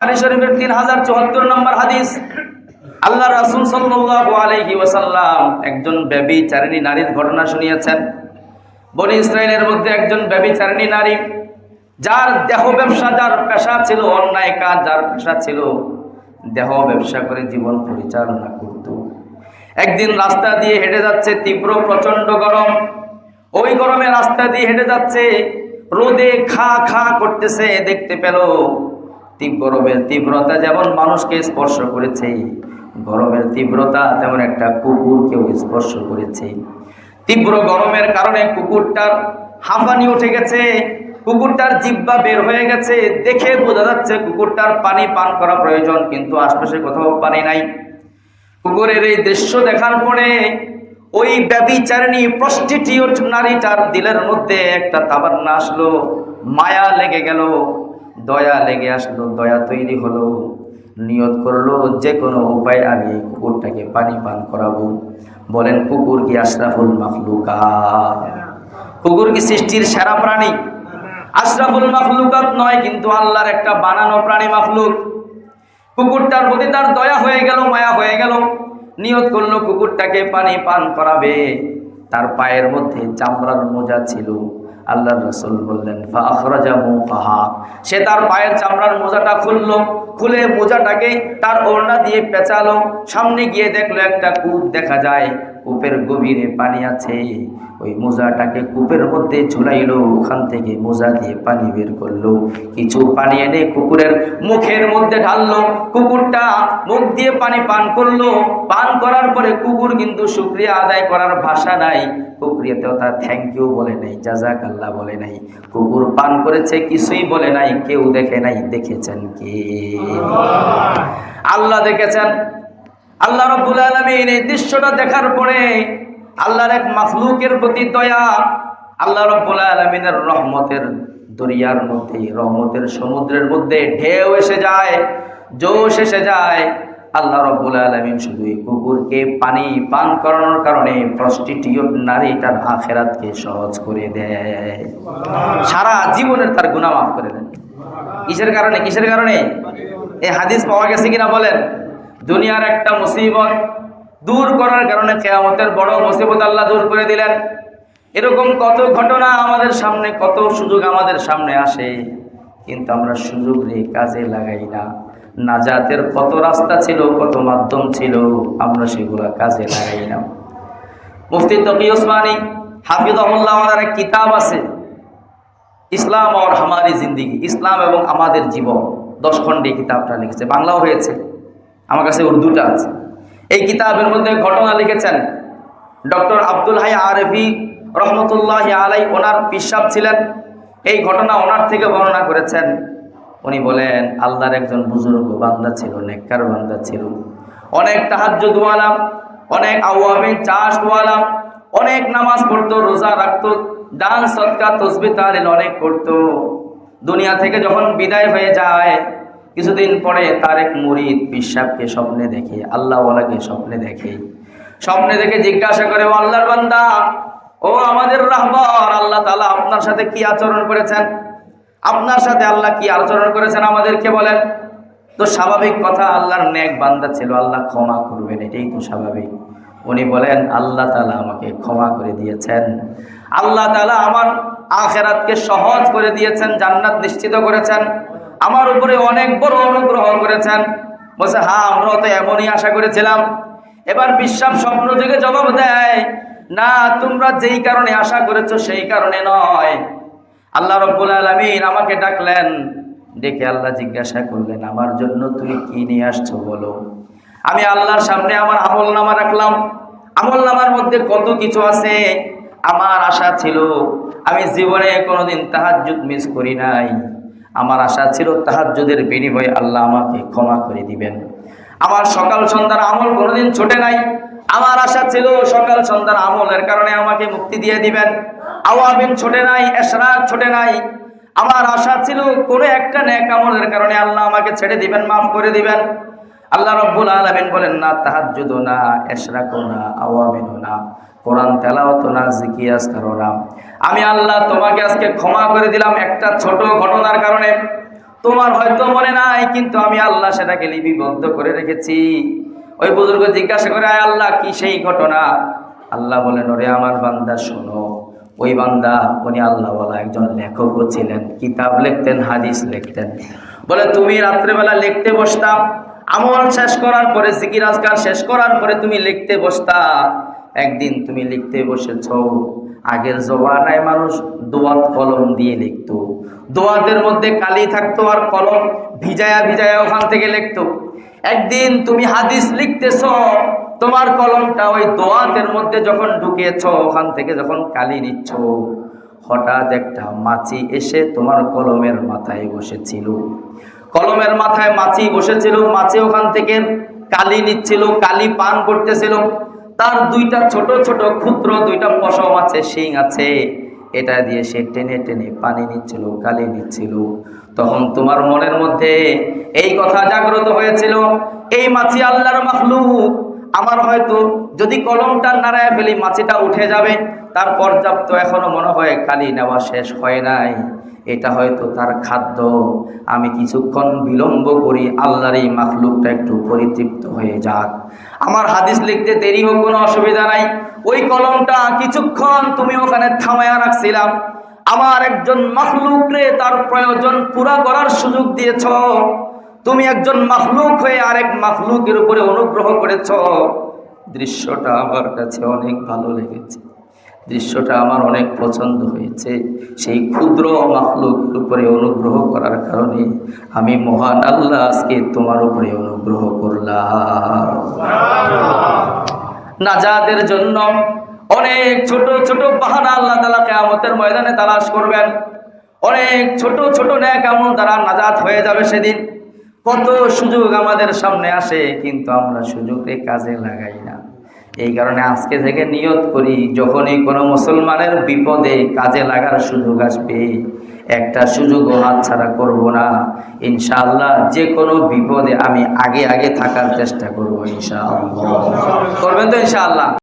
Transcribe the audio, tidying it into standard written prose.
বুখারী শরীফের 3074 নম্বর হাদিস। আল্লাহ রাসূল সাল্লাল্লাহু আলাইহি ওয়াসাল্লাম একজন ব্যভিচারিণী নারীর ঘটনা শুনিয়েছেন। বনী ইসরাইলের মধ্যে একজন ব্যভিচারিণী নারী, যার দেহ ব্যবসা, যার পেশা ছিল অন্যায় কাজ, যার পেশা ছিল দেহ ব্যবসা করে জীবন পরিচালনা করত। একদিন রাস্তা দিয়ে হেঁটে যাচ্ছে, তীব্র প্রচন্ড গরম। ওই গরমে রাস্তা দিয়ে হেঁটে যাচ্ছে, রোদে খা খা করতেছে। দেখতে পেল গরমের তীব্রতা যেমন মানুষকে স্পর্শ করেছে, গরমের তীব্রতা তেমন একটা কুকুরকেও স্পর্শ করেছে। তীব্র গরমের কারণে কুকুরটার হাঁফানি উঠে গেছে, কুকুরটার জিহ্বা বের হয়ে গেছে। দেখে বোঝা যাচ্ছে কুকুরটার পানি পান করা প্রয়োজন, কিন্তু আশপাশে কোথাও পানি নাই। কুকুরের এই দৃশ্য দেখার পরে ওই ব্যভিচারিণী প্রস্টিটিউট নারীটার দিলের মধ্যে একটা তামান্না আসলো, মায়া লেগে গেল, দয়া লেগে আসলো, দয়া তৈরি হলো। নিয়ত করলো যে কোনো উপায়ে আমি কুকুরটাকে পানি পান করাবো। বলেন, কুকুর কি আশরাফুল মাখলুকাত? কুকুর কি সৃষ্টির সেরা প্রাণী? আশরাফুল মাখলুকাত নয়, কিন্তু আল্লাহর একটা বানানো প্রাণী মাখলুক। কুকুরটার প্রতি তার দয়া হয়ে গেল, মায়া হয়ে গেল। নিয়ত করলো কুকুরটাকে পানি পান করাবে। তার পায়ের মধ্যে চামড়ার মোজা ছিল। আল্লাহর রাসূল বললেন ফাখরাজা মুকাহা, সে তার পায়ের চামড়ার মোজাটা খুললো, খুলে মোজাটাকে তার ওড়না দিয়ে পেঁচালো। সামনে গিয়ে দেখলো একটা কূপ দেখা যায়, কূপের গভীরে পানি আছে। ওই মোজাটাকে কূপের মধ্যে ঝুলাইলো, ওখান থেকে মোজা দিয়ে পানি বের করলো। কিছু পানি এনে কুকুরের মুখের মধ্যে ঢাললো, কুকুরটা মুখ দিয়ে পানি পান করলো। পান করার পরে কুকুর কিন্তু শুকরিয়া আদায় করার ভাষা নাই, কুকুরিয়াতেও তার থ্যাংক ইউ বলে নাই, জাযাকাল্লাহ বলে নাই। কুকুর পান করেছে, কিছুই বলে নাই, কেউ দেখে নাই। দেখেছেন কে? আল্লাহ দেখেছেন। আল্লাহ রাব্বুল আলামিন এই দৃশ্যটা দেখার পরে আল্লাহর এক মাখলুকের প্রতি দয়া, আল্লাহ রাব্বুল আলামিনের রহমতের দরিয়ার মধ্যে, রহমতের সমুদ্রের মধ্যে ঢেউ এসে যায়, জোশ এসে যায়। আল্লাহ রাব্বুল আলামিন শুধু এই কুকুরকে পানি পান করানোর কারণে প্রস্টিটিউট নারীটার আখিরাতকে সহজ করে দেয়, সারা জীবনের তার গুনাহ মাফ করে দেন। কিসের কারণে? কিসের কারণে? এই হাদিস পাওয়া গেছে কিনা বলেন? দুনিয়ার একটা মুসিবত দূর করার কারণে কিয়ামতের বড় মুসিবত আল্লাহ দূর করে দিলেন। এরকম কত ঘটনা আমাদের সামনে, কত সুযোগ আমাদের সামনে আসে, কিন্তু আমরা সুযোগ নিয়ে কাজে লাগাই না। নাজাতের কত রাস্তা ছিল, কত মাধ্যম ছিল, আমরা সেগুলো কাজে লাগাই না। মুফতি তকি ওসমানী হাফিজাহুল্লাহ ওনার এক কিতাব আছে, ইসলাম আর হামারি জিন্দিগি, ইসলাম এবং আমাদের জীবন, 10 খণ্ডে কিতাবটা লিখেছে, বাংলাও হয়েছে, আমার কাছে উর্দুটা আছে। এই কিতাবের মধ্যে ঘটনা লিখেছেন ডক্টর আব্দুল হাই আরফি রহমতুল্লাহি আলাই, ওনার পিসাব ছিলেন। এই ঘটনা ওনার থেকে বর্ণনা করেছেন। উনি বলেন, আল্লাহর একজন বুজুর্গ বান্দা ছিল, নেককার বান্দা ছিল, অনেক তাহাজ্জুদ ওয়ালা, অনেক আওয়ামী চাষওয়ালা, অনেক নামাজ পড়তো, রোজা রাখতো, দান সদকা তসবিহ তাহলিল অনেক করতো। দুনিয়া থেকে যখন বিদায় হয়ে যায়, কিছুদিন পরে তার এক মুরিদ পিসাবকে স্বপ্নে দেখে, আল্লাহওয়ালাকে স্বপ্নে দেখে। স্বপ্নে দেখে জিজ্ঞাসা করে, ও আল্লাহর বান্দা, ও আমাদের রাহবার, আল্লাহ তাআলা আপনার সাথে কি আচরণ করেছেন? আপনার সাথে আল্লাহ কি আচরণ করেছেন আমাদেরকে বলেন। তো স্বাভাবিক কথা, আল্লাহর নেক বান্দা ছিল, আল্লাহ ক্ষমা করবেন, এটাই তো স্বাভাবিক। উনি বলেন, আল্লাহ তাআলা আমাকে ক্ষমা করে দিয়েছেন, আল্লাহ তাআলা আমার আখিরাতকে সহজ করে দিয়েছেন, জান্নাত নিশ্চিত করেছেন, আমার উপরে অনেক বড় অনুগ্রহ করেছেন। বলছে, হ্যাঁ, আমরাও তো এমনই আশা করেছিলাম। এবার বিশ্বাস স্বপ্ন থেকে জবাব দেয়, না, তোমরা যেই কারণে আশা করেছো সেই কারণে নয়। আল্লাহ রাব্বুল আলামিন আমাকে ডাকলেন, ডেকে আল্লাহ জিজ্ঞাসা করলেন, আমার জন্য তুমি কি নিয়ে আসছো বলো। আমি আল্লাহর সামনে আমার আমলনামা রাখলাম, আমলনামার মধ্যে কত কিছু আছে। আমার আশা ছিল, আমি জীবনে কোনোদিন তাহাজ্জুদ মিস করি নাই। আমার আশা ছিল তাহাজ্জুদের বিনিময়ে আল্লাহ আমাকে ক্ষমা করে দিবেন। আমার সকাল সন্ধ্যার আমল কোনোদিন ছোটে নাই। আমার আশা ছিল সকাল সন্ধ্যার আমলের কারণে আমাকে মুক্তি দিয়ে দিবেন। আওয়াবিন ছোটে নাই, এশরাক ছোটে নাই। আমার আশা ছিল কোনো একটা নেক আমলের কারণে আল্লাহ আমাকে ছেড়ে দিবেন, মাফ করে দিবেন। আল্লাহ রাব্বুল আলামিন বলেন, না তাহাজ্জুদ না, এশরাক না, আওয়াবিন না, কোরআন তেলাওয়াত না, জিকির আজকার না। আমি আল্লাহ তোমাকে আজকে ক্ষমা করে দিলাম একটা ছোট ঘটনার কারণে। তোমার হয়তো মনে নাই, কিন্তু আমি আল্লাহ সেটাকে লিপিবদ্ধ করে রেখেছি। ওই বুজুর্গ জিজ্ঞাসা করে, আয় আল্লাহ কি সেই ঘটনা? আল্লাহ বলেন, ওরে আমার বান্দা শোনো, ওই বান্দা উনি আল্লাহ বলা একজন লেখকও ছিলেন, কিতাব লিখতেন, হাদিস লিখতেন। বলে তুমি রাত্রেবেলা লিখতে বসতাম, আমল শেষ করার পরে, জিকির আজকার শেষ করার পরে তুমি লিখতে বসতা। একদিন তুমি লিখতে বসেছ, আগের জমানায় মানুষ দোয়াত কলম দিয়ে লিখতো, দোয়াতের মধ্যে কালি থাকতো আর কলম ভিজায়া ভিজায়া ওখান থেকে লিখতো। একদিন তুমি হাদিস লিখতেছ, তোমার কলমটা ওই দোয়াতের মধ্যে যখন ঢুকিয়েছ, ওখান থেকে যখন কালি নিচ্ছ, হঠাৎ একটা মাছি এসে তোমার কলমের মাথায় বসেছিল। কলমের মাথায় মাছি বসেছিল, মাছি ওখান থেকে কালি নিচ্ছিল, কালি পান করতেছিল। তার দুইটা ছোট ছোট ক্ষুদ্র দুইটা পশম আছে, শিং আছে, এটা দিয়ে সে টেনে টেনে পানি নিচ্ছিল, কালি নিচ্ছিল। তখন তোমার মনের মধ্যে এই কথা জাগ্রত হয়েছিল, এই মাছি আল্লাহর মাখলুক, আমার হয়তো যদি কলমটা নাড়ায় ফেলি মাছিটা উঠে যাবে, তার পর্যাপ্ত এখনো মনে হয় কালি নেওয়া শেষ হয় নাই, এটা হয়তো তার খাদ্য। আমি কিছুক্ষণ বিলম্ব করি, আল্লাহর এই মাখলুকটা একটু পরিতৃপ্ত হয়ে যাক, আমার হাদিস লিখতে দেরি হোক, কোনো অসুবিধা নাই। ওই কলমটা কিছুক্ষণ তুমি ওখানে থামায়া রাখছিলাম, আমার একজন মাখলুক রে তার প্রয়োজন পুরা করার সুযোগ দিয়েছ। তুমি একজন মাখলুক হয়ে আরেক মাখলুকের উপরে অনুগ্রহ করেছ। দৃশ্যটা আমার কাছে অনেক ভালো লেগেছে, দৃশ্যটা আমার অনেক পছন্দ হয়েছে। সেই ক্ষুদ্র মাখলুকের উপরে অনুগ্রহ করার কারণে আমি মহান আল্লাহ আজকে তোমার উপরে অনুগ্রহ করলাম। নাজাতের জন্য অনেক ছোট ছোট বাহানা আল্লাহ তাআলা কিয়ামতের ময়দানে তালাশ করবেন। অনেক ছোট ছোট নেক আমল দ্বারা নাজাত হয়ে যাবে সেদিন। কত সুযোগ আমাদের সামনে আসে, কিন্তু আমরা সুযোগকে কাজে লাগাই না। এই কারণে আজকে থেকে নিয়ত করি, যখনই কোনো মুসলমানের বিপদে কাজে লাগার সুযোগ আসবে, একটা সুযোগও হাতছাড়া করব না। ইনশাআল্লাহ যে কোনো বিপদে আমি আগে আগে থাকার চেষ্টা করব। ইনশাআল্লাহ করবেন তো? ইনশাআল্লাহ।